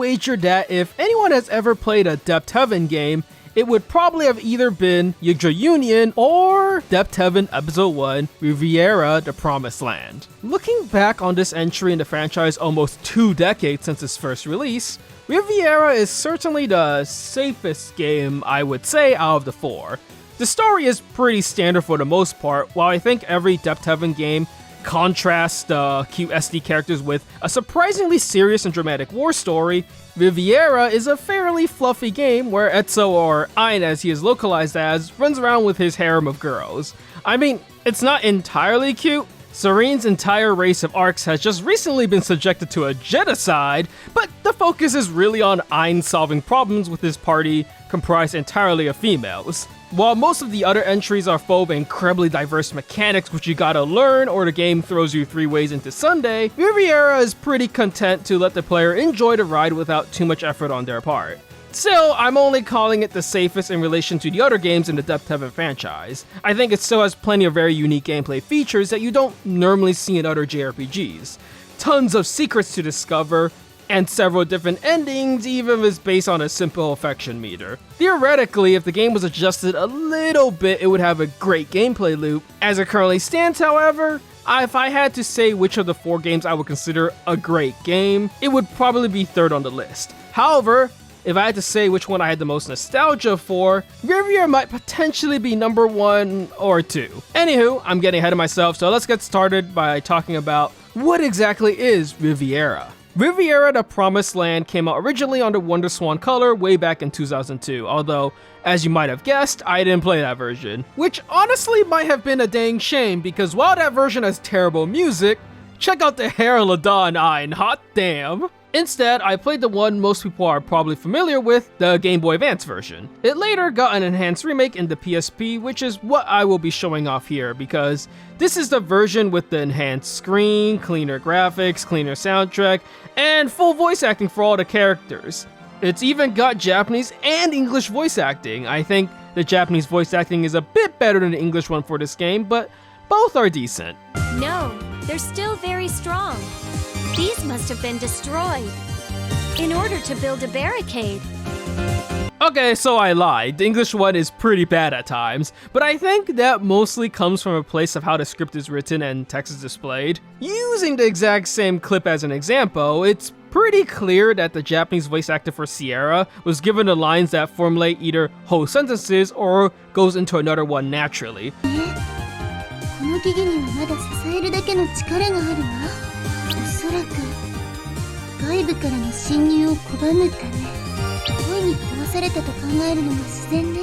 wager that if anyone has ever played a Dept game, it would probably have either been Yggdra Union or Dept Episode 1, Riviera, the Promised Land. Looking back on this entry in the franchise almost 2 decades since its first release, Riviera is certainly the safest game, I would say, out of the 4. The story is pretty standard for the most part, while I think every Dept game contrasts the cute SD characters with a surprisingly serious and dramatic war story. Riviera is a fairly fluffy game where Etzo, or Ein as he is localized as, runs around with his harem of girls. I mean, it's not entirely cute. Serene's entire race of Arcs has just recently been subjected to a genocide, but the focus is really on Ein solving problems with his party comprised entirely of females. While most of the other entries are full of incredibly diverse mechanics which you gotta learn or the game throws you 3 ways into Sunday, Riviera is pretty content to let the player enjoy the ride without too much effort on their part. Still, I'm only calling it the safest in relation to the other games in the Dept franchise. I think it still has plenty of very unique gameplay features that you don't normally see in other JRPGs. Tons of secrets to discover, and several different endings, even if it's based on a simple affection meter. Theoretically, if the game was adjusted a little bit, it would have a great gameplay loop. As it currently stands, however, if I had to say which of the 4 games I would consider a great game, it would probably be 3rd on the list. However, if I had to say which one I had the most nostalgia for, Riviera might potentially be number 1 or 2. Anywho, I'm getting ahead of myself, so let's get started by talking about what exactly is Riviera. Riviera the Promised Land came out originally on the WonderSwan color way back in 2002, although, as you might have guessed, I didn't play that version. Which honestly might have been a dang shame, because while that version has terrible music, check out the hair of Lada and Ein, hot damn! Instead, I played the one most people are probably familiar with, the Game Boy Advance version. It later got an enhanced remake in the PSP, which is what I will be showing off here, because this is the version with the enhanced screen, cleaner graphics, cleaner soundtrack, and full voice acting for all the characters. It's even got Japanese and English voice acting. I think the Japanese voice acting is a bit better than the English one for this game, but both are decent. No, they're still very strong. These must have been destroyed in order to build a barricade. Okay, so I lied. The English one is pretty bad at times, but I think that mostly comes from a place of how the script is written and text is displayed. Using the exact same clip as an example, it's pretty clear that the Japanese voice actor for Sierra was given the lines that formulate either whole sentences or goes into another one naturally. この木々にはまだ支えるだけの力があるわ。おそらく外部からの侵入を拒むため声に壊されたと考えるのが自然ね。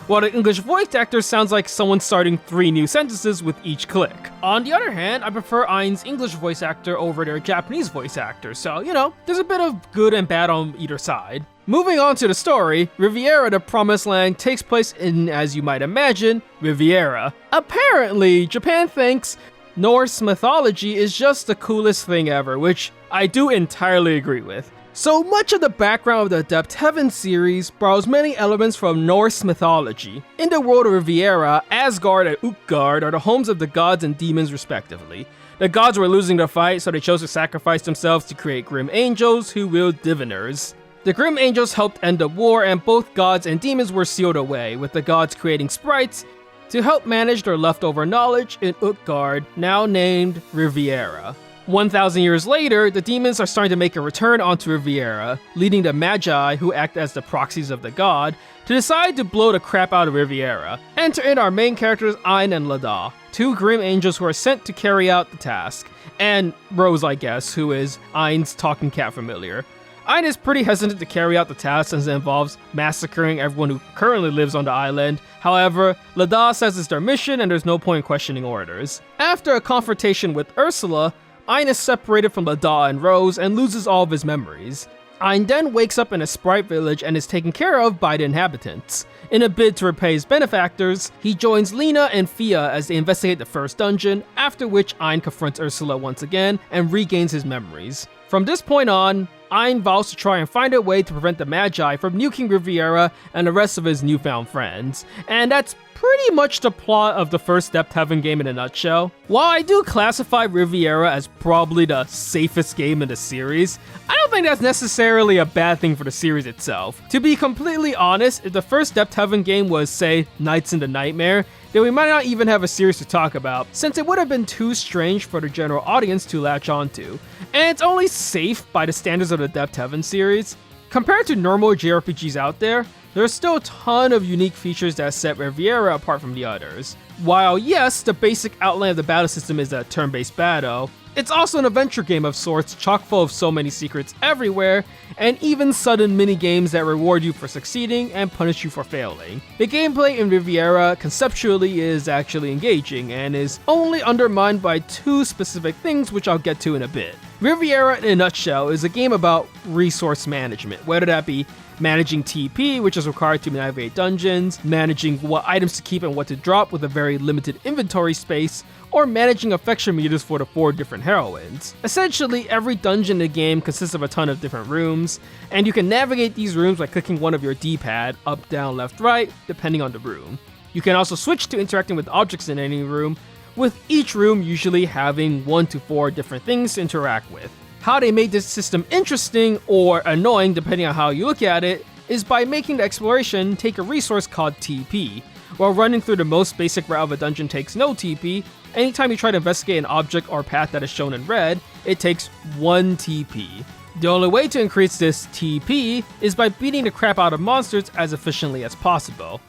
While the English voice actor sounds like someone starting 3 new sentences with each click. On the other hand, I prefer Ein's English voice actor over their Japanese voice actor, so, you know, there's a bit of good and bad on either side. Moving on to the story, Riviera the Promised Land takes place in, as you might imagine, Riviera. Apparently, Japan thinks Norse mythology is just the coolest thing ever, which I do entirely agree with. So much of the background of the Dept series borrows many elements from Norse mythology. In the world of Riviera, Asgard and Utgard are the homes of the gods and demons respectively. The gods were losing the fight, so they chose to sacrifice themselves to create grim angels who wield diviners. The Grim Angels helped end the war, and both gods and demons were sealed away, with the gods creating sprites to help manage their leftover knowledge in Utgard, now named Riviera. 1,000 years later, the demons are starting to make a return onto Riviera, leading the Magi, who act as the proxies of the god, to decide to blow the crap out of Riviera. Enter in our main characters Ein and Lada, 2 Grim Angels who are sent to carry out the task, and Rose, I guess, who is Ein's talking cat familiar. Ein is pretty hesitant to carry out the task since it involves massacring everyone who currently lives on the island. However, Lada says it's their mission and there's no point in questioning orders. After a confrontation with Ursula, Ein is separated from Lada and Rose and loses all of his memories. Ein then wakes up in a sprite village and is taken care of by the inhabitants. In a bid to repay his benefactors, he joins Lena and Fia as they investigate the first dungeon, after which Ein confronts Ursula once again and regains his memories. From this point on, Ein vows to try and find a way to prevent the Magi from nuking Riviera and the rest of his newfound friends, and that's pretty much the plot of the first Dept Heaven game in a nutshell. While I do classify Riviera as probably the safest game in the series, I don't think that's necessarily a bad thing for the series itself. To be completely honest, if the first Dept Heaven game was, say, Nights in the Nightmare, then we might not even have a series to talk about, since it would have been too strange for the general audience to latch onto. And it's only safe by the standards of the Dept Heaven series. Compared to normal JRPGs out there, there's still a ton of unique features that set Riviera apart from the others. While yes, the basic outline of the battle system is a turn-based battle, it's also an adventure game of sorts, chock full of so many secrets everywhere, and even sudden mini-games that reward you for succeeding and punish you for failing. The gameplay in Riviera conceptually is actually engaging, and is only undermined by two specific things which I'll get to in a bit. Riviera in a nutshell is a game about resource management, whether that be managing TP, which is required to navigate dungeons, managing what items to keep and what to drop with a very limited inventory space, or managing affection meters for the 4 different heroines. Essentially, every dungeon in the game consists of a ton of different rooms, and you can navigate these rooms by clicking one of your D-pad, up, down, left, right, depending on the room. You can also switch to interacting with objects in any room, with each room usually having 1 to 4 different things to interact with. How they made this system interesting or annoying, depending on how you look at it, is by making the exploration take a resource called TP. While running through the most basic route of a dungeon takes no TP, anytime you try to investigate an object or path that is shown in red, it takes 1 TP. The only way to increase this TP is by beating the crap out of monsters as efficiently as possible.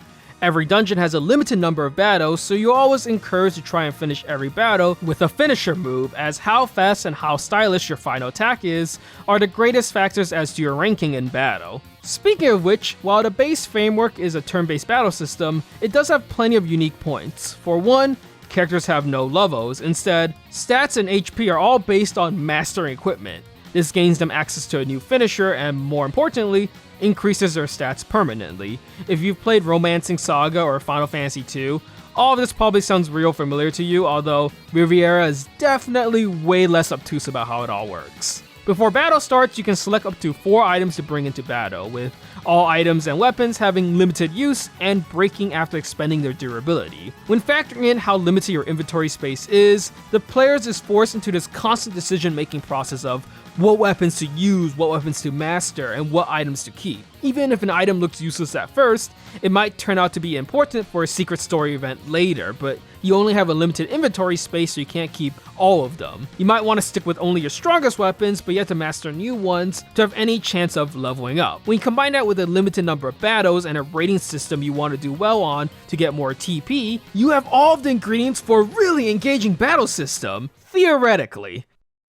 Every dungeon has a limited number of battles, so you're always encouraged to try and finish every battle with a finisher move, as how fast and how stylish your final attack is are the greatest factors as to your ranking in battle. Speaking of which, while the base framework is a turn-based battle system, it does have plenty of unique points. For one, characters have no levels. Instead, stats and HP are all based on mastering equipment. This gains them access to a new finisher and, more importantly, increases their stats permanently. If you've played Romancing Saga or Final Fantasy II, all of this probably sounds real familiar to you, although Riviera is definitely way less obtuse about how it all works. Before battle starts, you can select up to 4 items to bring into battle, with all items and weapons having limited use and breaking after expending their durability. When factoring in how limited your inventory space is, the player is forced into this constant decision-making process of what weapons to use, what weapons to master, and what items to keep. Even if an item looks useless at first, it might turn out to be important for a secret story event later, but you only have a limited inventory space, so you can't keep all of them. You might want to stick with only your strongest weapons, but you have to master new ones to have any chance of leveling up. When you combine that with a limited number of battles and a rating system you want to do well on to get more TP, you have all of the ingredients for a really engaging battle system, theoretically.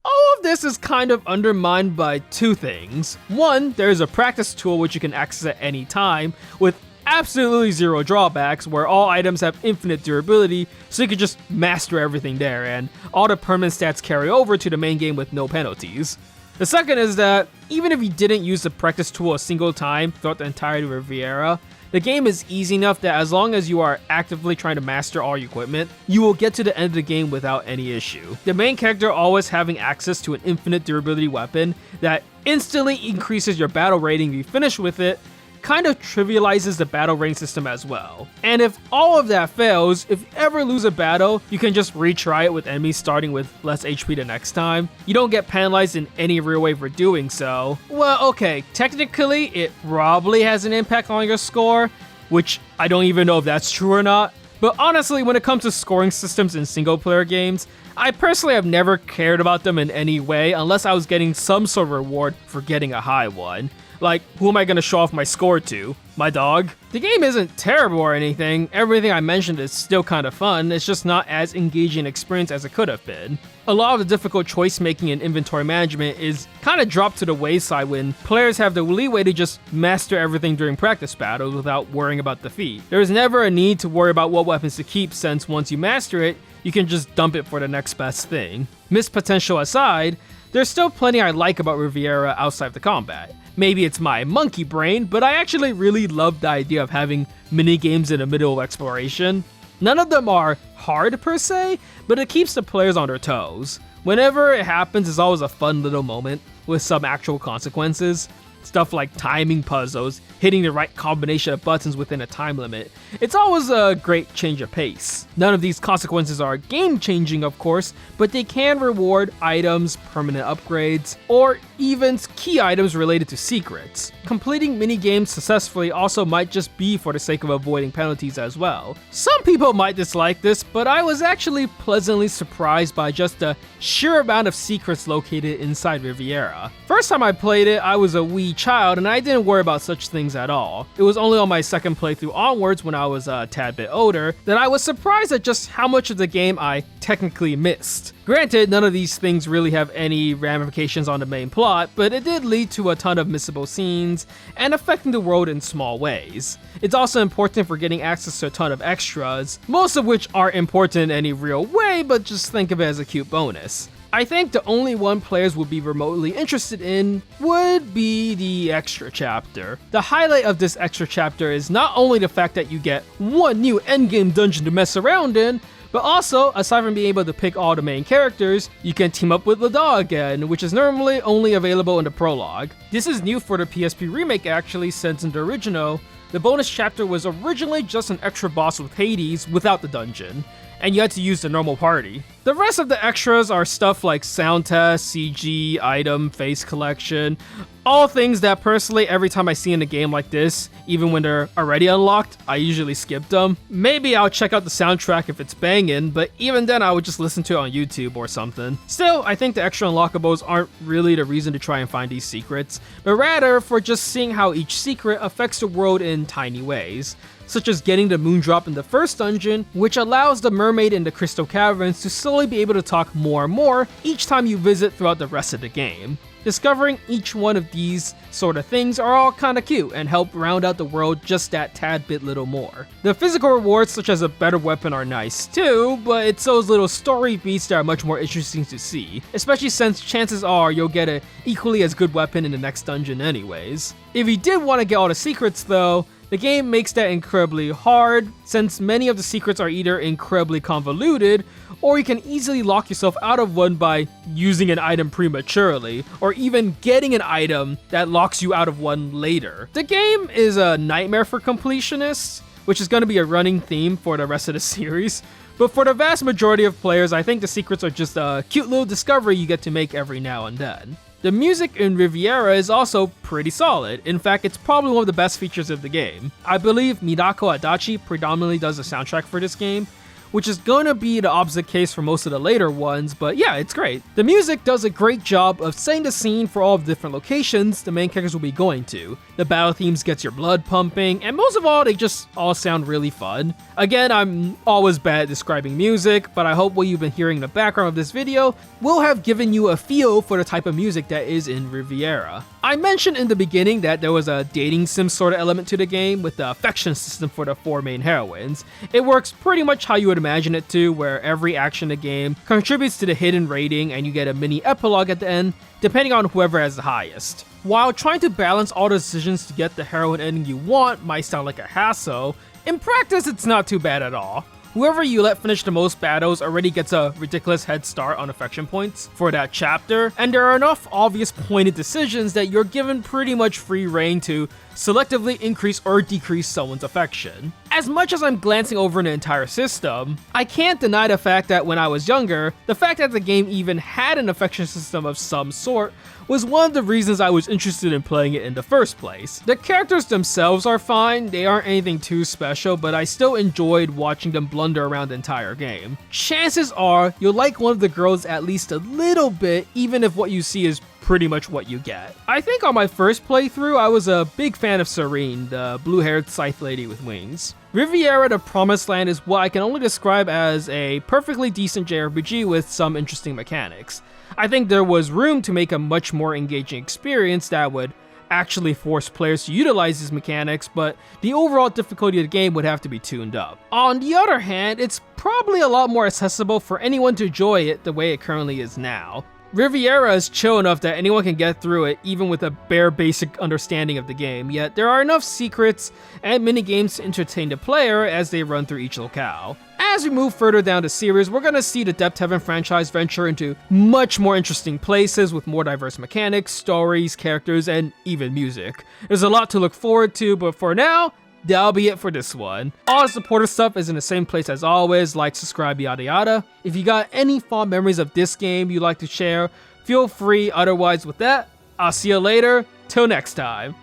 All of this is kind of undermined by 2 things. One, there's a practice tool which you can access at any time, with absolutely 0 drawbacks, where all items have infinite durability, so you can just master everything there, and all the permanent stats carry over to the main game with no penalties. The second is that, even if you didn't use the practice tool a single time throughout the entirety of Riviera, the game is easy enough that as long as you are actively trying to master all your equipment, you will get to the end of the game without any issue. The main character always having access to an infinite durability weapon that instantly increases your battle rating if you finish with it, kind of trivializes the battle rating system as well. And if all of that fails, if you ever lose a battle, you can just retry it with enemies starting with less HP the next time. You don't get penalized in any real way for doing so. Well, okay, technically it probably has an impact on your score, which I don't even know if that's true or not. But honestly, when it comes to scoring systems in single player games, I personally have never cared about them in any way unless I was getting some sort of reward for getting a high one. Like, who am I going to show off my score to? My dog? The game isn't terrible or anything, everything I mentioned is still kind of fun, it's just not as engaging an experience as it could have been. A lot of the difficult choice making and inventory management is kind of dropped to the wayside when players have the leeway to just master everything during practice battles without worrying about defeat. There is never a need to worry about what weapons to keep, since once you master it, you can just dump it for the next best thing. Missed potential aside, there's still plenty I like about Riviera outside of the combat. Maybe it's my monkey brain, but I actually really love the idea of having mini-games in the middle of exploration. None of them are hard per se, but it keeps the players on their toes. Whenever it happens, it's always a fun little moment with some actual consequences. Stuff like timing puzzles, hitting the right combination of buttons within a time limit. It's always a great change of pace. None of these consequences are game-changing, of course, but they can reward items, permanent upgrades, or even key items related to secrets. Completing minigames successfully also might just be for the sake of avoiding penalties as well. Some people might dislike this, but I was actually pleasantly surprised by just the sheer amount of secrets located inside Riviera. First time I played it, I was a wee child and I didn't worry about such things at all. It was only on my second playthrough onwards, when I was a tad bit older, that I was surprised at just how much of the game I technically missed. Granted, none of these things really have any ramifications on the main plot, but it did lead to a ton of missable scenes and affecting the world in small ways. It's also important for getting access to a ton of extras, most of which aren't important in any real way, but just think of it as a cute bonus. I think the only one players would be remotely interested in would be the extra chapter. The highlight of this extra chapter is not only the fact that you get one new endgame dungeon to mess around in, but also, aside from being able to pick all the main characters, you can team up with Lada again, which is normally only available in the prologue. This is new for the PSP remake actually, since in the original, the bonus chapter was originally just an extra boss with Hades without the dungeon, and you had to use the normal party. The rest of the extras are stuff like sound test, CG, item, face collection, all things that personally every time I see in a game like this, even when they're already unlocked, I usually skip them. Maybe I'll check out the soundtrack if it's banging, but even then I would just listen to it on YouTube or something. Still, I think the extra unlockables aren't really the reason to try and find these secrets, but rather for just seeing how each secret affects the world in tiny ways, such as getting the moondrop in the first dungeon, which allows the mermaid in the crystal caverns to slowly be able to talk more and more each time you visit throughout the rest of the game. Discovering each one of these sort of things are all kinda cute and help round out the world just that tad bit little more. The physical rewards such as a better weapon are nice too, but it's those little story beats that are much more interesting to see, especially since chances are you'll get an equally as good weapon in the next dungeon anyways. If you did want to get all the secrets though, the game makes that incredibly hard, since many of the secrets are either incredibly convoluted, or you can easily lock yourself out of one by using an item prematurely, or even getting an item that locks you out of one later. The game is a nightmare for completionists, which is going to be a running theme for the rest of the series. But for the vast majority of players, I think the secrets are just a cute little discovery you get to make every now and then. The music in Riviera is also pretty solid. In fact, it's probably one of the best features of the game. I believe Minako Adachi predominantly does the soundtrack for this game, which is gonna be the opposite case for most of the later ones, but yeah, it's great. The music does a great job of setting the scene for all of the different locations the main characters will be going to. The battle themes gets your blood pumping, and most of all, they just all sound really fun. Again, I'm always bad at describing music, but I hope what you've been hearing in the background of this video will have given you a feel for the type of music that is in Riviera. I mentioned in the beginning that there was a dating sim sort of element to the game with the affection system for the four main heroines. It works pretty much how you would imagine it to, where every action in the game contributes to the hidden rating and you get a mini epilogue at the end, depending on whoever has the highest. While trying to balance all the decisions to get the heroine ending you want might sound like a hassle, in practice it's not too bad at all. Whoever you let finish the most battles already gets a ridiculous head start on affection points for that chapter, and there are enough obvious pointed decisions that you're given pretty much free reign to selectively increase or decrease someone's affection. As much as I'm glancing over the entire system, I can't deny the fact that when I was younger, the fact that the game even had an affection system of some sort was one of the reasons I was interested in playing it in the first place. The characters themselves are fine, they aren't anything too special, but I still enjoyed watching them blunder around the entire game. Chances are you'll like one of the girls at least a little bit, even if what you see is pretty much what you get. I think on my first playthrough, I was a big fan of Serene, the blue-haired scythe lady with wings. Riviera the Promised Land is what I can only describe as a perfectly decent JRPG with some interesting mechanics. I think there was room to make a much more engaging experience that would actually force players to utilize these mechanics, but the overall difficulty of the game would have to be tuned up. On the other hand, it's probably a lot more accessible for anyone to enjoy it the way it currently is now. Riviera is chill enough that anyone can get through it even with a bare basic understanding of the game, yet there are enough secrets and minigames to entertain the player as they run through each locale. as we move further down the series, we're gonna see the Dept Heaven franchise venture into much more interesting places with more diverse mechanics, stories, characters, and even music. There's a lot to look forward to, but for now, that'll be it for this one. All the supporter stuff is in the same place as always, like, subscribe, yada yada. If you got any fond memories of this game you'd like to share, feel free. Otherwise, with that, I'll see you later. Till next time.